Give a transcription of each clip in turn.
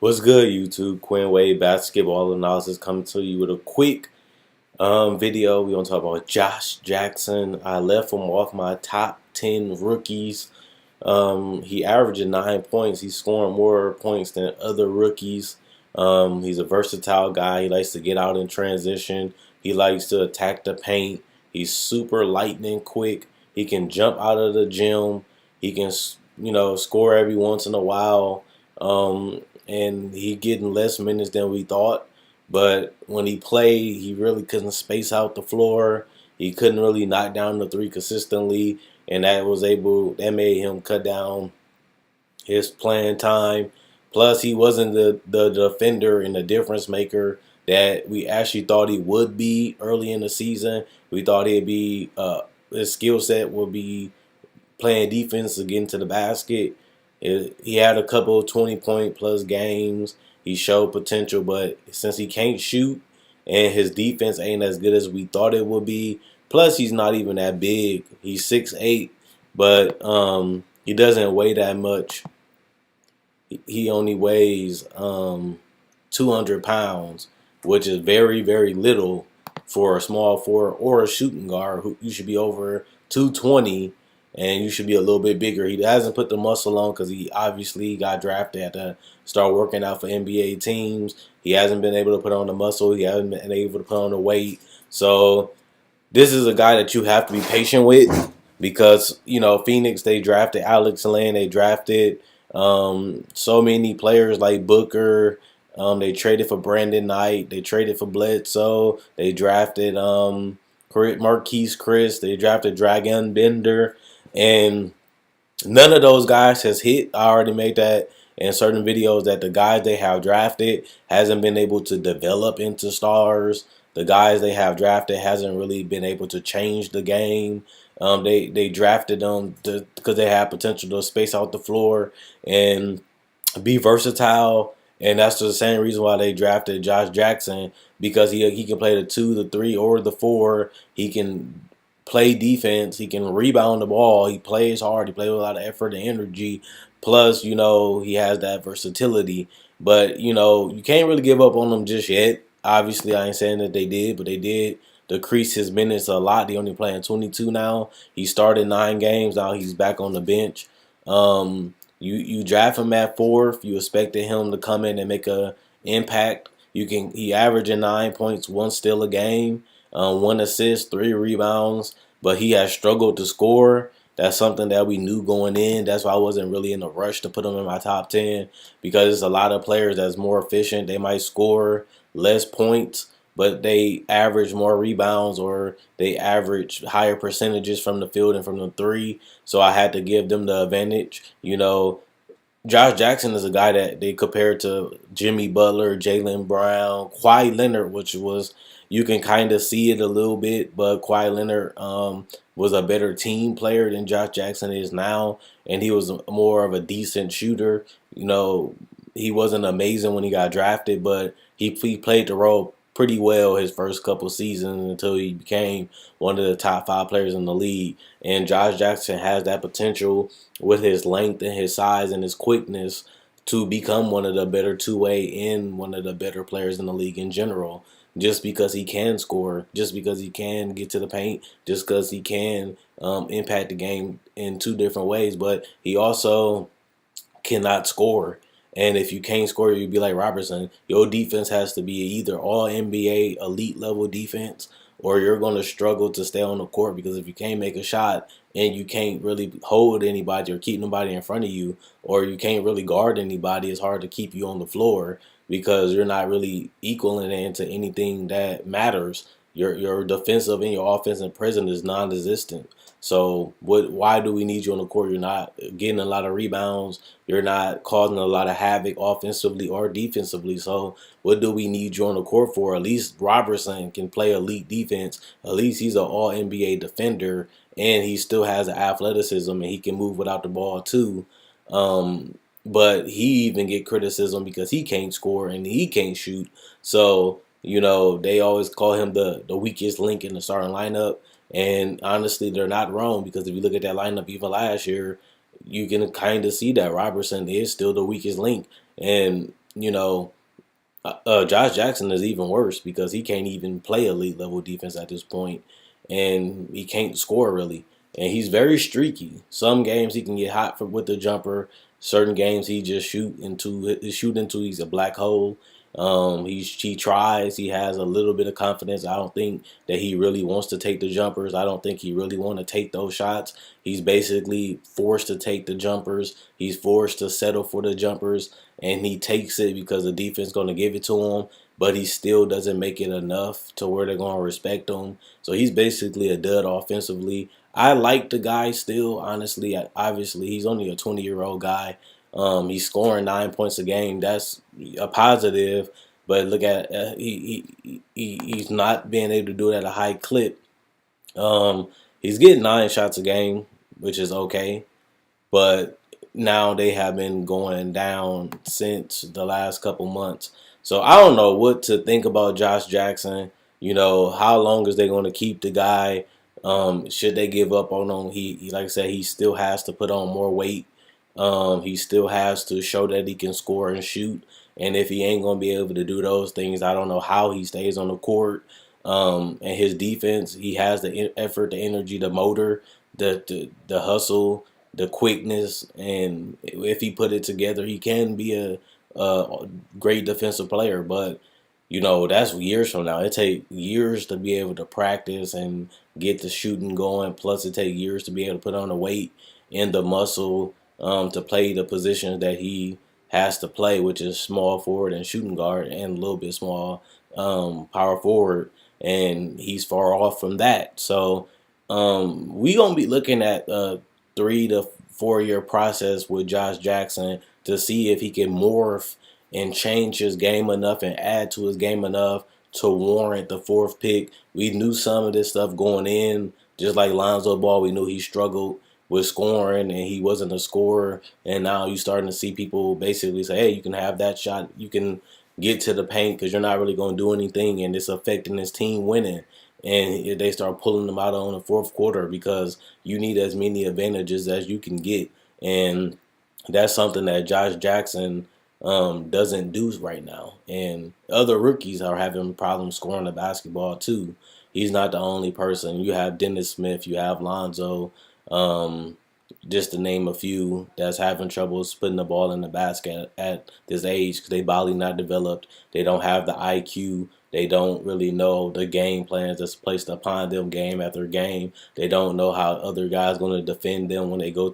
What's good, YouTube? Quinn Wade basketball analysis coming to you with a quick video. We're gonna talk about Josh Jackson. I left him off my top 10 rookies. He averaging 9 points. He's scoring more points than other rookies. He's a versatile guy. He likes to get out in transition. He likes to attack the paint. He's super lightning quick. He can jump out of the gym. He can, score every once in a while. And he getting less minutes than we thought. But when he played, he really couldn't space out the floor. He couldn't really knock down the three consistently, and that made him cut down his playing time. Plus, he wasn't the defender and the difference maker that we actually thought he would be early in the season. We thought he'd be his skill set would be playing defense to get into the basket. He had a couple of 20-point plus games. He showed potential, but since he can't shoot and his defense ain't as good as we thought it would be, plus he's not even that big. He's 6'8", but he doesn't weigh that much. He only weighs 200 pounds, which is very, very little for a small forward or a shooting guard. You should be over 220, and you should be a little bit bigger. He hasn't put the muscle on because he obviously got drafted, had to start working out for NBA teams. He hasn't been able to put on the muscle. He hasn't been able to put on the weight. So this is a guy that you have to be patient with because, Phoenix, they drafted Alex Len. They drafted so many players like Booker. They traded for Brandon Knight. They traded for Bledsoe. They drafted Marquise Chris. They drafted Dragan Bender. And none of those guys has hit. I already made that in certain videos that the guys they have drafted hasn't been able to develop into stars. The guys they have drafted hasn't really been able to change the game. They drafted them because they have potential to space out the floor and be versatile. And that's the same reason why they drafted Josh Jackson, because he can play the 2, the 3, or the 4. He can play defense. He can rebound the ball. He plays hard. He plays with a lot of effort and energy. Plus, he has that versatility. But, you can't really give up on him just yet. Obviously, I ain't saying that they did, but they did decrease his minutes a lot. They only playing 22 now. He started 9 games. Now he's back on the bench. You draft him at 4th. You expected him to come in and make a impact. He averaging 9 points, 1 steal a game, 1 assist, 3 rebounds, but he has struggled to score. That's something that we knew going in. That's why I wasn't really in a rush to put him in my top 10, because there's a lot of players that's more efficient. They might score less points, but they average more rebounds or they average higher percentages from the field and from the 3. So I had to give them the advantage. Josh Jackson is a guy that they compared to Jimmy Butler, Jaylen Brown, Kawhi Leonard, which was, you can kind of see it a little bit, but Kawhi Leonard was a better team player than Josh Jackson is now, and he was more of a decent shooter. He wasn't amazing when he got drafted, but he played the role pretty well his first couple seasons until he became one of the top 5 players in the league. And Josh Jackson has that potential with his length and his size and his quickness to become one of the better two-way and one of the better players in the league in general. Just because he can score, just because he can get to the paint, just because he can impact the game in 2 different ways. But he also cannot score. And if you can't score, you'd be like Robertson. Your defense has to be either all NBA elite level defense, or you're going to struggle to stay on the court, because if you can't make a shot and you can't really hold anybody or keep nobody in front of you, or you can't really guard anybody, it's hard to keep you on the floor because you're not really equaling into anything that matters. Your defensive and your offensive presence is non-existent. So why do we need you on the court? You're not getting a lot of rebounds. You're not causing a lot of havoc offensively or defensively. So what do we need you on the court for? At least Robertson can play elite defense. At least he's an all NBA defender, and he still has athleticism, and he can move without the ball too. But he even get criticism because he can't score and he can't shoot. So, they always call him the weakest link in the starting lineup. And honestly, they're not wrong, because if you look at that lineup even last year, you can kind of see that Robertson is still the weakest link. And you know, Josh Jackson is even worse because he can't even play elite level defense at this point, and he can't score really. And he's very streaky. Some games he can get hot with the jumper. Certain games he just shoot into. He's a black hole. He tries. He has a little bit of confidence. I don't think that he really wants to take the jumpers. I don't think he really want to take those shots. He's basically forced to take the jumpers. He's forced to settle for the jumpers, and he takes it because the defense is going to give it to him. But he still doesn't make it enough to where they're going to respect him. So he's basically a dud offensively. I like the guy still, honestly. Obviously, he's only a 20-year-old guy. He's scoring 9 points a game. That's a positive. But look at he's not being able to do it at a high clip. He's getting 9 shots a game, which is okay. But now they have been going down since the last couple months. So I don't know what to think about Josh Jackson. How long is they going to keep the guy? Should they give up on him? He like I said, he still has to put on more weight. He still has to show that he can score and shoot. And if he ain't gonna be able to do those things, I don't know how he stays on the court. And his defense, he has the effort, the energy, the motor, the hustle, the quickness, and if he put it together, he can be a great defensive player. But that's years from now. It takes years to be able to practice and get the shooting going. Plus, it takes years to be able to put on the weight and the muscle to play the positions that he has to play, which is small forward and shooting guard, and a little bit small power forward. And he's far off from that. So we gonna be looking at a 3 to 4 year process with Josh Jackson to see if he can morph and change his game enough and add to his game enough to warrant the 4th pick. We knew some of this stuff going in, just like Lonzo Ball. We knew he struggled with scoring and he wasn't a scorer. And now you're starting to see people basically say, hey, you can have that shot. You can get to the paint because you're not really going to do anything, and it's affecting his team winning. And they start pulling them out on the 4th quarter because you need as many advantages as you can get. And that's something that Josh Jackson doesn't do right now. And other rookies are having problems scoring the basketball too. He's not the only person. You have Dennis Smith, you have Lonzo, just to name a few, that's having troubles putting the ball in the basket at this age because they body not developed. They don't have the IQ. They don't really know the game plans that's placed upon them game after game. They don't know how other guys going to defend them when they go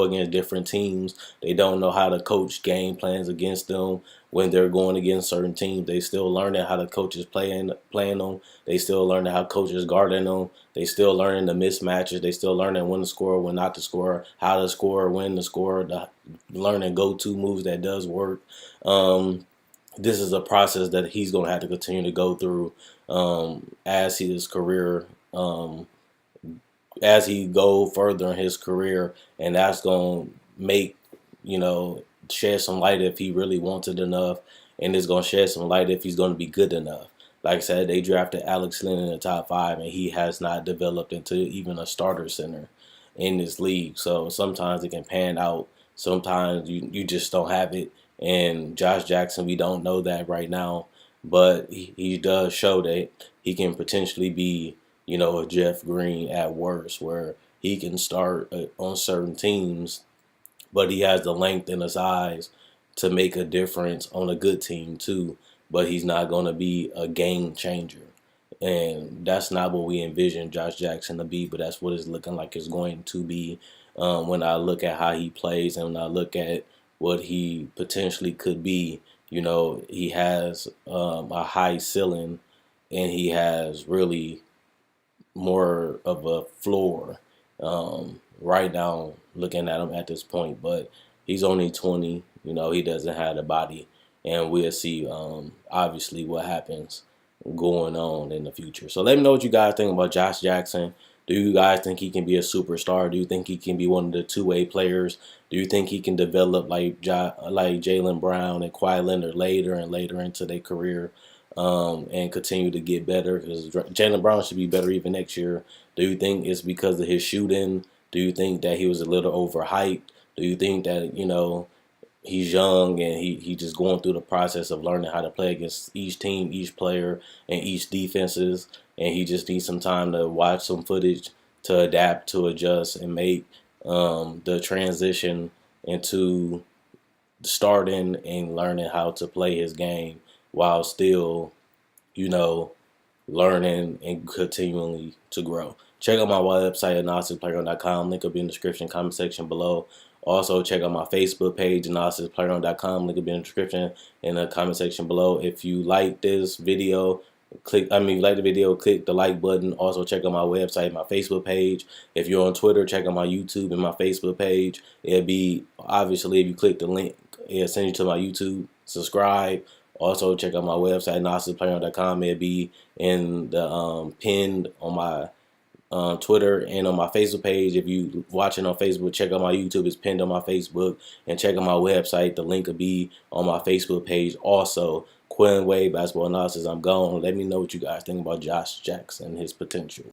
against different teams. They don't know how to coach game plans against them when they're going against certain teams. They still learning how the coaches playing them. They still learning how coaches guarding them. They still learning the mismatches. They still learning when to score, when not to score, how to score, when to score, learning go-to moves that does work. This is a process that he's going to have to continue to go through as his career, as he go further in his career, and that's going to make, shed some light if he really wants it enough, and it's going to shed some light if he's going to be good enough. Like I said, they drafted Alex Len in the top 5, and he has not developed into even a starter center in this league. So sometimes it can pan out. Sometimes you just don't have it. And Josh Jackson, we don't know that right now, but he does show that he can potentially be, a Jeff Green at worst, where he can start on certain teams, but he has the length and the size to make a difference on a good team too. But he's not going to be a game changer. And that's not what we envision Josh Jackson to be, but that's what it's looking like it's going to be when I look at how he plays and when I look at what he potentially could be. He has a high ceiling and he has really more of a floor right now looking at him at this point. But he's only 20. He doesn't have the body. And we'll see, obviously, what happens going on in the future. So let me know what you guys think about Josh Jackson. Do you guys think he can be a superstar? Do you think he can be one of the two-way players? Do you think he can develop like Jaylen Brown and Kawhi Leonard later and later into their career and continue to get better? Because Jaylen Brown should be better even next year. Do you think it's because of his shooting? Do you think that he was a little overhyped? Do you think that, he's young and he just going through the process of learning how to play against each team, each player, and each defenses. And he just needs some time to watch some footage to adapt, to adjust, and make the transition into starting and learning how to play his game while still, you know, learning and continually to grow. Check out my website at analysisplayground.com. Link will be in the description, comment section below. Also, check out my Facebook page, analysisplayground.com. Link will be in the description in the comment section below. If you like this video, if you like the video, click the like button. Also, check out my website, my Facebook page. If you're on Twitter, check out my YouTube and my Facebook page. It'll be, obviously, if you click the link, it'll send you to my YouTube. Subscribe. Also, check out my website, analysisplayground.com. It'll be in the pinned on my Twitter and on my Facebook page. If you watching on Facebook, check out my YouTube. It's pinned on my Facebook. And check out my website. The link will be on my Facebook page. Also, Quinn Wade Basketball Analysis. I'm gone. Let me know what you guys think about Josh Jackson and his potential.